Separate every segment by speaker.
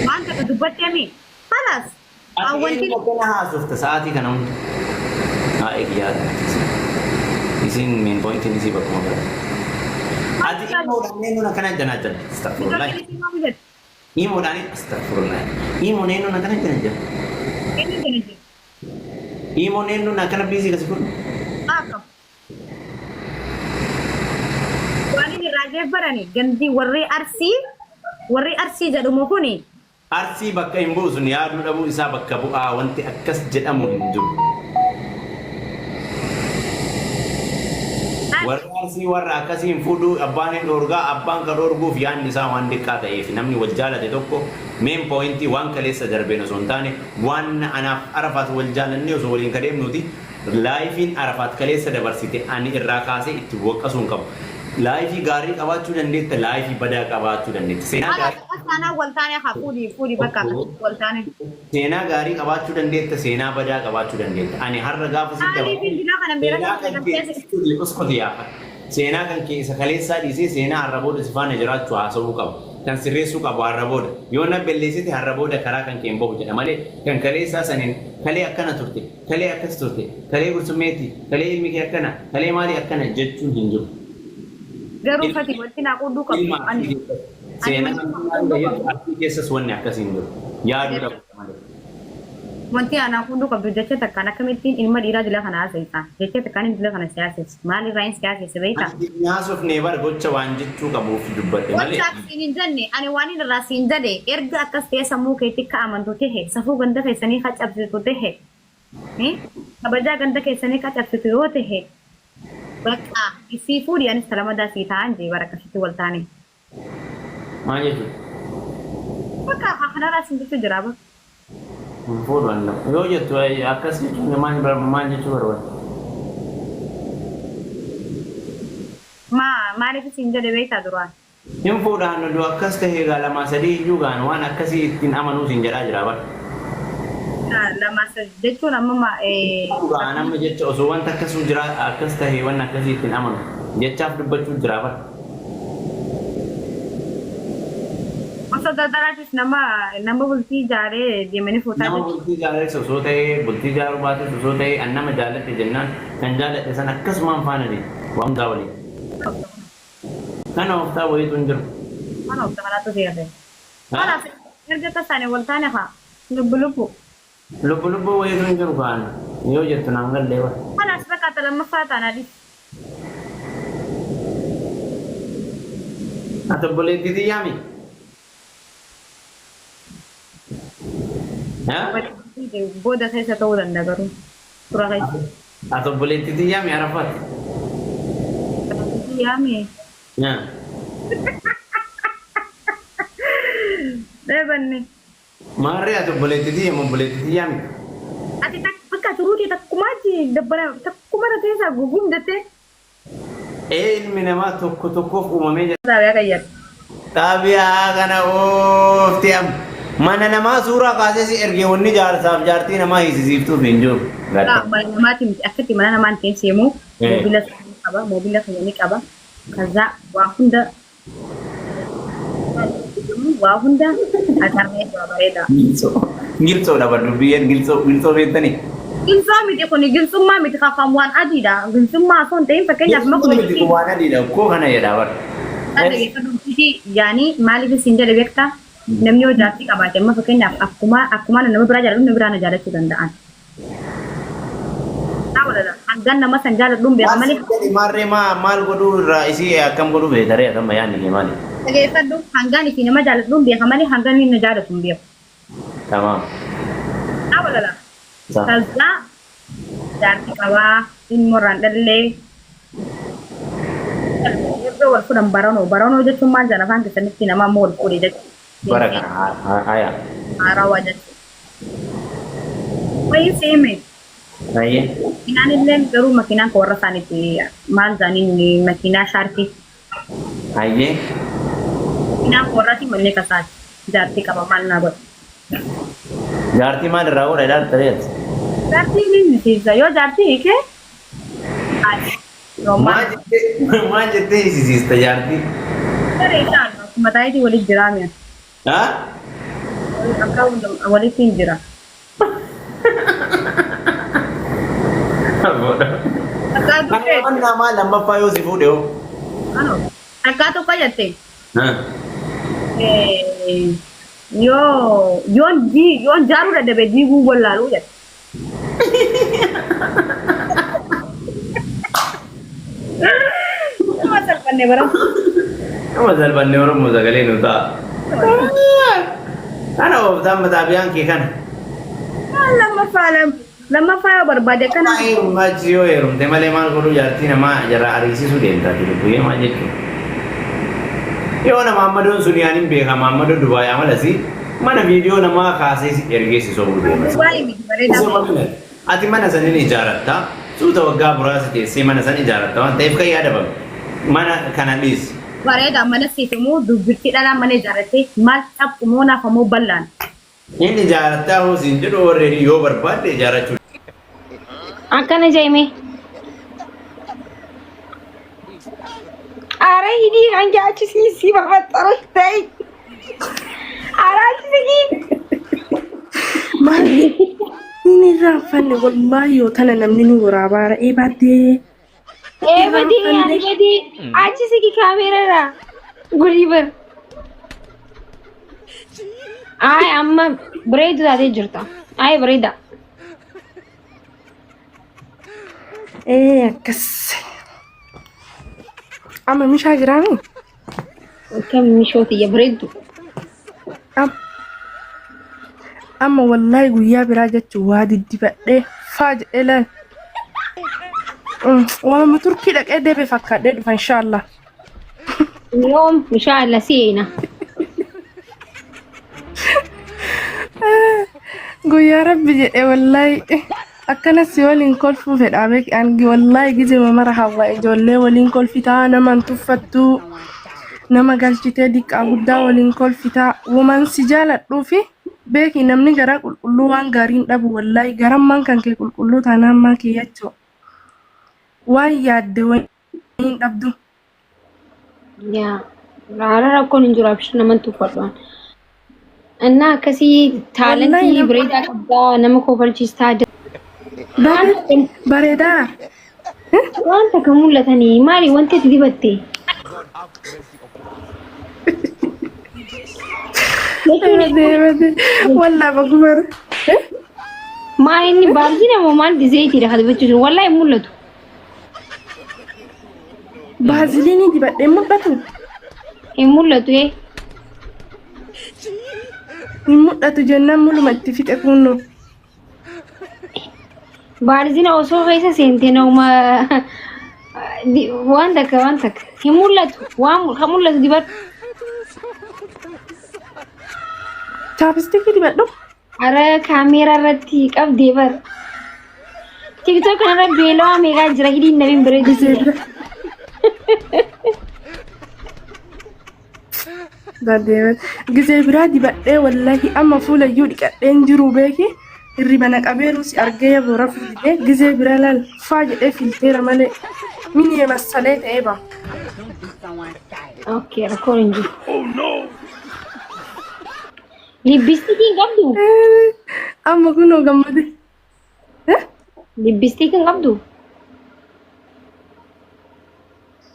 Speaker 1: وانت كدبت يمين خلاص اول
Speaker 2: أتين
Speaker 1: كده
Speaker 2: وكنا هاسوف تساعتي كنا إيجياد isin main point ini sih bakal ngobrol. Adi mau nenu nak kena jangan jangan astagfirullah.
Speaker 1: كده ما بجد
Speaker 2: Imo nani astagfirullah. Imo nenu nak kena jangan jangan.
Speaker 1: ini جنجي
Speaker 2: Imo nenu nak kena busy kasih pun.
Speaker 1: اكم وانا راجع براني جندي وري ارسي جدو مكوني
Speaker 2: Arsi bakka imbu sun yaadu dhabu isa bakka bu'aa wanti akkas jedhamu hin jiru. Warri arsii warra akkasiin fuudhuu abbaan hin dhoorgaa abbaan ka dhoorguuf yaadni isaa waan xiqqaa ta'eef namni wal jaalate tokko meen pooyintii waan kaleessa darbeen osoo hin taane waan anaaf arafaat wal jaalannee osoo waliin ka deemnuti laayifiin arafaat kaleessa dabarsite ani irraa kaasee itti boqqasuu hin qabu. Laayifii gaarii qabaachuu dandeetta laayifii badaa qabaachuu dandeetta. Seenaa gaarii
Speaker 1: انا والثاني فودي بكا والثاني
Speaker 2: seenaa gaarii qabaachuu dandeetta seenaa badaa qabaachuu dandeetta. Ani har'a gaafa sitti
Speaker 1: انا في الدنيا انا
Speaker 2: seenaa kan keessa kaleessaa dhiisee seenaa har'a booda si faana jiraachuu haasa'uu qabu. Kan sirreessuu qabu har'a booda. Yoo na belleessite har'a booda karaa kan keen bahu jedha malee kan kaleessaa saniin kalee akkana turte kalee akkas turte kalee gursummeetti kalee ilmi kee akkana kalee maalii akkana jechuun hin jiru.
Speaker 1: garuu fati wanti naa quduu qabu ani
Speaker 2: seenaa asii keessas wanni akkasiin jiru yaaduu dhabu malee.
Speaker 1: wanti ana quduu qabdu jecha takkaan akkamittiin ilma dhiiraa dila kana haasa'isa jecha takkaan dila kana siyaasessa maali irraa hin siyaasessa beektaa
Speaker 2: Nyaasuuf neebar gocha waan jechuu qabuuf dubbate malee.
Speaker 1: wanti siin hin jenne ani waan hin irraa siin jedhe erga akkas ta'e sammuu keetti akka amantu tahe safuu ganda keessanii ka cabsitu tahe kabajaa ganda keessanii ka cabsitu yoo tahe bakka isii fuudhi anis salamadaa sii ta'an jee bara akkasitti wal taane.
Speaker 2: Maal jechuudha?
Speaker 1: Bakka kanarraa siin jechuu jira bakka.
Speaker 2: Fuudhu an lafa. Yoo jettu akkas jechuun maal jechuu barbaada?
Speaker 1: Maaliif siin jedhe beektaa duraan?
Speaker 2: Hin fuudhaan oduu akkas tahee egaa lamaa sadii iyyuu gaan waan akkasii ittiin amanuu siin jedhaa jira bara.
Speaker 1: Lama jechuun amma
Speaker 2: Dhugaan amma jecha osoo wanta akkasuu jira akkas tahee waan akkasii ittiin amanu jechaaf dubbachuu jira bara.
Speaker 1: osoo daldalaatis nama bultii ijaaree deemanii footaa
Speaker 2: Nama bultii jaalattis osoo ta'ee bultii jaaruu baatus osoo ta'ee an nama jaalatte jennaan kan jaalatte san akkasumaan faana deemu waan hundaa waliin. Kana oftaa wayiitu hin jiru.
Speaker 1: mana of kanaatu seerre. Kanaaf erga tasaanii wal taane haa lubbu.
Speaker 2: Lubbu wayiitu hin jiru kaan yoo jettu naan gallee bara.
Speaker 1: Kanaaf bakka lammaffaa taanaadhis.
Speaker 2: Ati obboleettii xiyyaami?
Speaker 1: Booda keessa ta'uu danda'a garuu. Tura keessa.
Speaker 2: Ati obboleettii xiyyaami Arafaat?
Speaker 1: Yaami. Beebanni.
Speaker 2: Maarree ati obboleettii xiyyaami obboleettii xiyyaami?
Speaker 1: Ati bakka turuutii takkumaatti dabbara takkumara keessaa guguun jettee.
Speaker 2: Ilmi namaa tokkoof uumamee jira.
Speaker 1: Xaabiyaa qayyar.
Speaker 2: Xaabiyaa kana oofti amma. Mana namaa suuraa kaasee si ergee wanni jaarsaaf jaartii namaa hiisisiiftuuf hin jiru.
Speaker 1: Mana namaati miti akkatti mana namaa hin seemu moobila qaba moobila fayyanii qaba kaza waa hunda atarmee bareeda.
Speaker 2: Gilsoo dha baddu biyyeen gilsoo beektanii.
Speaker 1: Gilsoo miti kun gilsummaa miti kaafam waan adiidha gilsummaa osoo hin ta'in fakkeenyaaf
Speaker 2: Gilsoo miti waan adiidha koo kana jedhaa bara.
Speaker 1: Yaani maaliif isin jedhe beektaa? Namni yoo jaartii qabaate amma fakkeenyaaf akkuma nama biraa jaalatu nama biraa na jaalachuu danda'an. Hanggaan nama san jaaladhuun beeka malee.
Speaker 2: Maarree maal godhuu irraa isii akkam godhuu beekaree akkam yaadni kee maali?
Speaker 1: Dhageeffadhu hanggaan ifi nama jaaladhuun beeka malee hanggaan inni na jaalatu hin beeku.
Speaker 2: Tamaam.
Speaker 1: Dhaabala. Salsaa jaartii qabaa dhimmoorraan dhallee. Iddoo wal fuudhan baranoo jechuun maal jedhan afaan keessanitti nama ammoo wal fuudhee jechuudha.
Speaker 2: Bara kana haya.
Speaker 1: Haarawaa jechuudha. Wayii seeme.
Speaker 2: Ayyee.
Speaker 1: Makinaan illee garuu makinaan kan warra isaaniitti maal jedhaniin makinaa shaartii.
Speaker 2: Ayyee.
Speaker 1: Makinaan kan warraati mallee kasaati. Jaartii qaba maal naa godha.
Speaker 2: Jaartii maal irraa godha jaartii ta'eeti?
Speaker 1: Jaartii ni misiisa yoo jaartii hiikee.
Speaker 2: Maal jettee hiisisiista jaartii?
Speaker 1: Bareedaan mataa'iti walit jira mi'a.
Speaker 2: Ha?
Speaker 1: Akka walitti hin jira. Fakkaatu ta'e.
Speaker 2: Kan nama lammaffaa yoo si fuudhe hoo?
Speaker 1: Ano? Fakkaatu qajatte.
Speaker 2: Ha?
Speaker 1: Yoon jaaruu dadhabe diiguu wallaaluu jedhe. Nama salphanne bara.
Speaker 2: Nama salphanne Oromoo sagalee nu ta'a. Kana ooftaan mataa biyaan kee kana.
Speaker 1: Lammaffaa yoo barbaade kana.
Speaker 2: Machi yoo heerumte malee maal godhuu jaartii namaa jara ariisisuu deemtaa jiru buyyee maal jechuudha. Yoo nama Ammadoon sun yaaniin beeka Ammadoo Dubaay amalasi mana viidiyoo namaa kaasee ergeessisoo deema. Ati mana sanin ijaaratta suuta waggaa muraasa teessee mana san ijaaratta waan ta'eef kan yaadabame mana kana dhiis.
Speaker 1: Bareeda mana seetumuu dubbirtii dhalaan mana ijaarrattee maal xaphumoo naafamoo bal'aan.
Speaker 2: Inni ijaarrattaa hoosiin jedhu warreen yoo barbaadde ijaarrachuu.
Speaker 3: Akkana jeeme. Ara hidii kan jaachisiisii bafaxxara ta'e. Araachisiin.
Speaker 4: Maali? Inni raaffanne wallahi yoo tana namni nu waraabaa ra'ee baaddee.
Speaker 3: Badii achisi kaameerarraa gulii bar. Ay amma bareedu taatee jirta. Ay bareeda.
Speaker 4: Akkas. Amma mishaa jiraami?
Speaker 3: Akkam mishootiyya bareeddu.
Speaker 4: Amma wallahi guyyaa biraa jechuun waa diddibadhee faa jedhee laal. Waamama turkii dhaqee deebee fakkaadhee dhufa inshaallah.
Speaker 3: Yoom inshaallah si'eena.
Speaker 4: Guyyaa rabbi jedhee wallahi akkanas waliin kolfuu fedhaa beeki angi wallahi gizee mara hawaa ijoollee waliin kolfitaa naman tuffattuu nama galchitee diqqaa guddaa waliin kolfitaa woman si jaaladhuufi beeki namni garaa qulqulluu waan gaariin dhabu wallahi garammaan kan kee qulqulluu taanaan maa kee jechuu waan yaadde waliin dhabdu.
Speaker 3: Yaa raara rakkoon hin jiru abshir naman tuffadhaan. Annaa akkasii taalantii bareedaa qabdaa nama kofalchiistaa
Speaker 4: bareedaa.
Speaker 3: Wanta kan mul'atanii maali wanti itti dibatte?
Speaker 4: Wallah bagumar.
Speaker 3: Maal inni baarjina moo maal dizeetiidha kan dibachiisu wallahi mul'atu.
Speaker 4: Baaziliinii dibadhee mul'atu?
Speaker 3: Hin mul'atu
Speaker 4: Hin mul'atu jennaan mul'uma itti fixe kunnu.
Speaker 3: Baarjina osoo keessa seentee nama waan takka hin mul'atu waan kan mul'atu dibadhu.
Speaker 4: Chaapistikii dibadhu?
Speaker 3: Ara kaameeraa irratti qabdee bar. TikTok kanarra beelawaa meeqaa jira hidhiin namiin bareedu.
Speaker 4: Gizee biraa dibadhee wallahi amma fuulayyuu dhiqadheen jiru beeki hirriba na qabeeru si argee boora fuudhee gizee biraa laal faa jedhee filteera malee minee masalee ta'ee ba.
Speaker 3: Okay, rakkoon hin jiru. Lippistikiin qabdu?
Speaker 4: Amma kunoo gammade.
Speaker 3: Lippistikiin qabdu?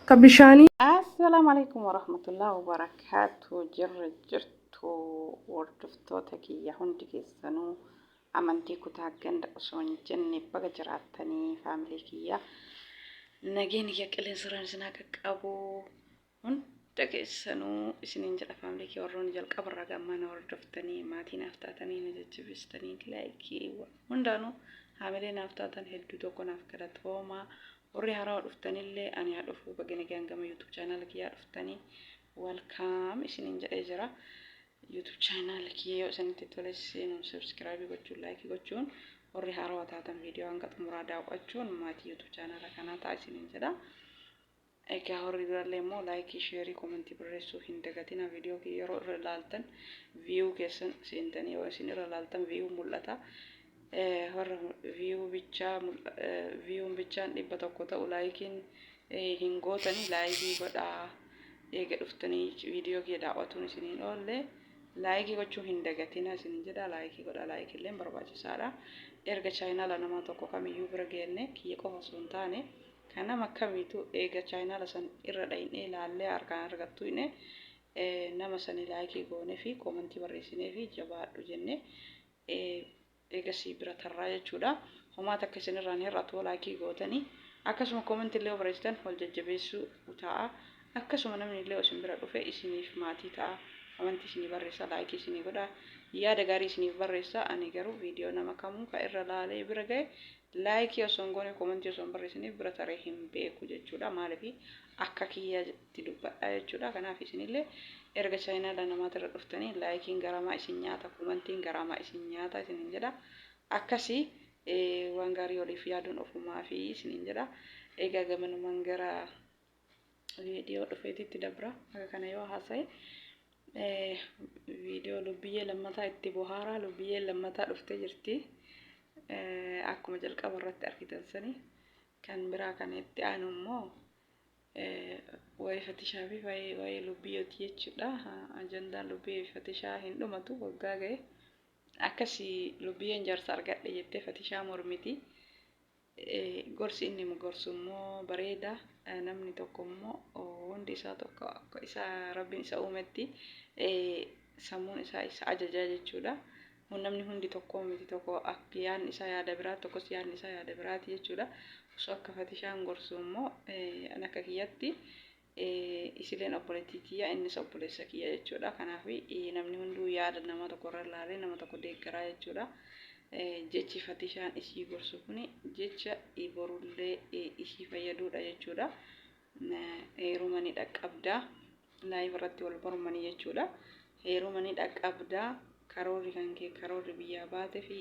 Speaker 4: Ka bishaanii.
Speaker 5: Assalamu alaikum warahmatullahi wabarakatuh. Jirtu hordoftoota kiyya hundi keessanuu amantii kutaa ganda osoo hin jenne baga jiraatanii faamilii kiyya nageenya kiyya qilleensarraan isin haa qaqqabu hunda keessanuu isiniin jedha faamilii kiyya warroonni jalqabarraa gammaan hordoftanii maatii naaf taatanii na jajjabeessitanii laayikii hundaanuu haamilee naaf taatan hedduu tokko naaf galatoomaa. Warri haaraa dhuftanillee ani haa dhufu bagina gama YouTube channel kiyyaa dhuftanii welcome isiniin jedhee jira. YouTube channel kiyya yoo isinitti tole isin subscribe gochuun like gochuun warri haaraa taatan viidiyoo hanga xumuraa daawwachuun maatii YouTube channel kanaa ta'a isiniin jedha. Egaa warri durallee immoo like share comment barreessuu hin dagatina viidiyoo kiyya yeroo irra ilaaltan view keessan seentanii yoo isin irra ilaaltan view mul'ata. Warra view bichaan dhibba tokko ta'u laayikiin hin gootanii laayikii godhaa eega dhuftanii viidiyoo kee daawwatuun isiniin oolle laayikii gochuu hin dagatina isiniin jedha. Laayikii godha, laayikii illee barbaachisaadha. Erga chaayinaala nama tokko kamiyyuu bira geenne kiyya qofa osoo hin taane kan nama kamiitu eega chaayinaala san irra dhaqnee ilaallee harkaan argattu nama sanii laayikii goonee fi koomentii barreessinee fi jabaadhu jennee eega sii bira tarraa jechuudha. Homaa takka isinirraan hir'atu laayikii gootanii akkasuma koomentii illee barreessitan wal jajjabeessuu ta'a. Akkasuma namni illee isin bira dhufe isiniif maatii ta'a. Amantii isinii barreessa, laayikii isinii godha, yaada gaarii isiniif barreessa. Ani garuu viidiyoo nama kamuu ka irra laalee bira gahe laayikii osoo hin goone koomentii osoo hin barreessiniif bira taree hin beeku jechuudha. Maaliif akka kiyyaatti dubbadha jechuudha. Kanaaf isinillee erga chaayinaala namaata irra dhuftanii laayikiin garamaa isin nyaata, koomentiin garamaa isin nyaata isiniin jedha. Akkasii waan gaarii waliif yaaduun ofumaa fi isiniin jedha. Egaa gamanumaan gara viidiyoo dhufeetitti dabra. Akka kana yoo haasa'e viidiyoo lubbiyyee lammataa itti bohaaraa lubbiyyee lammataa dhuftee jirti. Akkuma jalqaba irratti argitan sanii kan biraa kan itti aanu immoo waa'ee fatishaa fi waa'ee lubbiyooti jechuudha. Ajandaan lubbiyyee fi fatishaa hin dhumatu waggaa ga'e. Akkasii lubbiyyeen jaarsa argadhe jettee fatishaa mormiti. Gorsi inni gorsu immoo bareeda. Namni tokko immoo hundi isaa tokko akka isaa rabbiin isa uumetti sammuun isaa isa ajajaa jechuudha. Namni hundi tokko miti tokko akka yaadni isaa yaada biraa tokkos yaadni isaa yaada biraati jechuudha. Osoo akka fatishaan gorsu immoo an akka kiyyatti isileen obboleettii kiyya innis obboleessa kiyya jechuudha. Kanaaf namni hunduu yaada nama tokko irra ilaalee nama tokko deeggaraa jechuudha. Jechi fatishaan isii gorsu kuni jecha borullee isii fayyaduudha jechuudha. Heeruma ni dhaqqabdaa laayif irratti wal mormanii jechuudha. Heeruma ni dhaqqabdaa karoorri kan kee karoorri biyyaa baate fi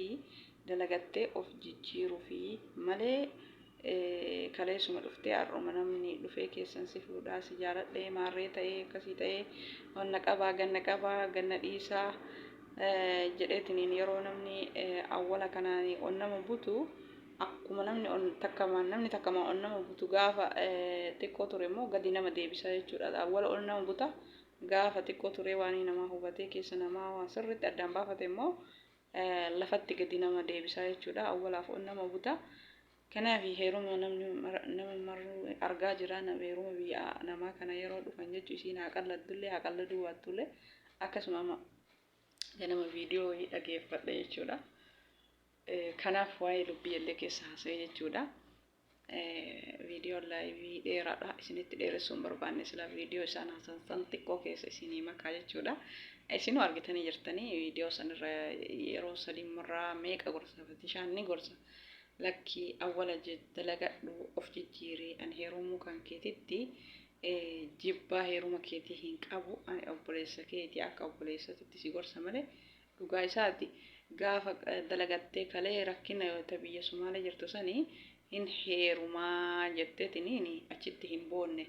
Speaker 5: dalagattee of jijjiiruu fi malee kaleessuma dhuftee har'uma namni dhufee keessan si fuudhaa si jaaladhee maarree ta'ee akkasii ta'ee onna qabaa ganna dhiisaa jedheetiniin yeroo namni awwala kanaan onnama butu akkuma namni takkamaan onnama butu gaafa xiqqoo ture immoo gadi nama deebisaa jechuudha. Awwala onnama buta gaafa xiqqoo ture waan nama hubatee keessa namaa waan sirriitti addaan baafate immoo lafatti gadi nama deebisaa jechuudha. Awwalaaf onnama buta. Kanaaf heeruma nama maruu argaa jira. Heeruma biyya namaa kana yeroo dhufan jechuun isiin haqalla duwwaattullee akkasuma ganama viidiyoo dhageeffadhe jechuudha. Kanaaf waa'ee lubbii illee keessa haasa'e jechuudha. Viidiyoo laayivii dheeraadha. Isinitti dheeressuun barbaanne sila viidiyoo isaan haasasan xiqqoo keessa isinii makaa jechuudha. Isinuu argitanii jirtanii viidiyoo sanirra yeroo sadiimmarraa meeqa gorsa fatishaan ni gorsa. Lakkii awwala dalagadhu of jijjiirii an heerumuu kan keetitti jibbaa heeruma keetii hin qabu. Ani obboleessa keetii akka obboleessatti si gorsa malee dhugaa isaati. Gaafa dalagattee kalee rakkina yoo ta'e biyya Sumaalee jirtu sanii hin heerumaa jetteetiniin achitti hin boonne.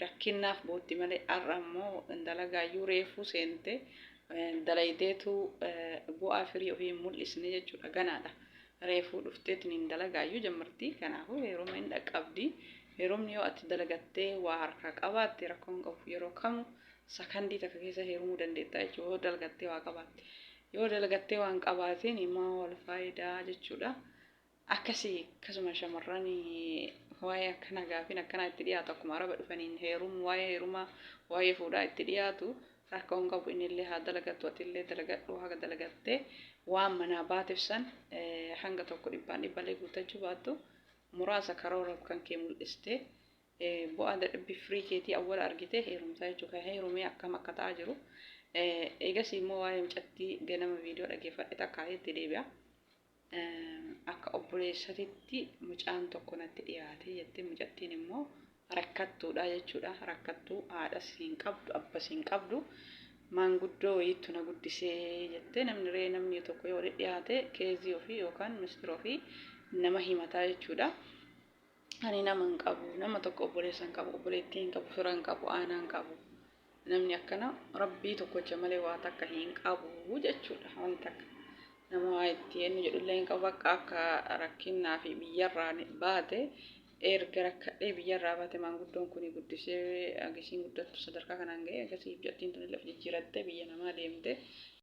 Speaker 5: Rakkinaaf bootti malee har'a immoo dalagaayyuu reefuu seente dalayiteetu bu'aa firii ofii hin mul'isne jechuudha. Ganaadha. Reefuu dhufteetiniin dalagaayyuu jammartii. Kanaafuu heeruma hin dhaqqabdi. Heerumni yoo ati dalagattee waa harkaa qabaatte rakkoon qabu yeroo kamu sakandii takka keessa heerumuu dandeetta jechuudha. Yoo dalagattee waa qabaatte. Yoo dalagattee waan qabaateen immoo wal faayidaa jechuudha. Akkasuma shamarran waa'ee akkana gaafiin akkana itti dhiyaatu akkuma araba dhufaniin waa'ee heerumaa waa'ee fuudhaa itti dhiyaatu rakkoon qabu innillee haa dalagattu atillee dalagadhu haga dalagattee waan manaa baateef san hanga tokko dhibballee guuttachuu baattu muraasa karoora kan kee mul'iste bu'aa dadhabbii firii keetii awwala argite heerumsaa jechuudha. Heerumee akkam akka ta'aa jiru. Eegas immoo waa'ee mucattii ganama viidiyoo dhageeffadhe takka itti deebi'a. Akka obboleessatitti mucaan tokko natti dhiyaate jettee mucattiin immoo rakkattuudha jechuudha. Rakkattuu haadhas hin qabdu abbas hin qabdu maanguddoo wayiitu na guddisee jettee namni tokko yoo dhiyaate keezii ofii yookaan mistira ofii nama himataa jechuudha. Ani nama hin qabu nama tokko obboleessa hin qabu obboleettii hin qabu fira hin qabu aanaa hin qabu. Namni akkana rabbii tokkocha malee waa takka hin qabu jechuudha. Waan takka nama waa itti eenyu jedhullee hin qabu akka rakkinnaa fi biyyarraa baate erga rakkadhee biyyarraa baate maanguddoon kun guddisee agarsiin guddattu sadarkaa kanaan ga'e agarsiif jattiin tun lafa jijjiiratte biyya namaa deemte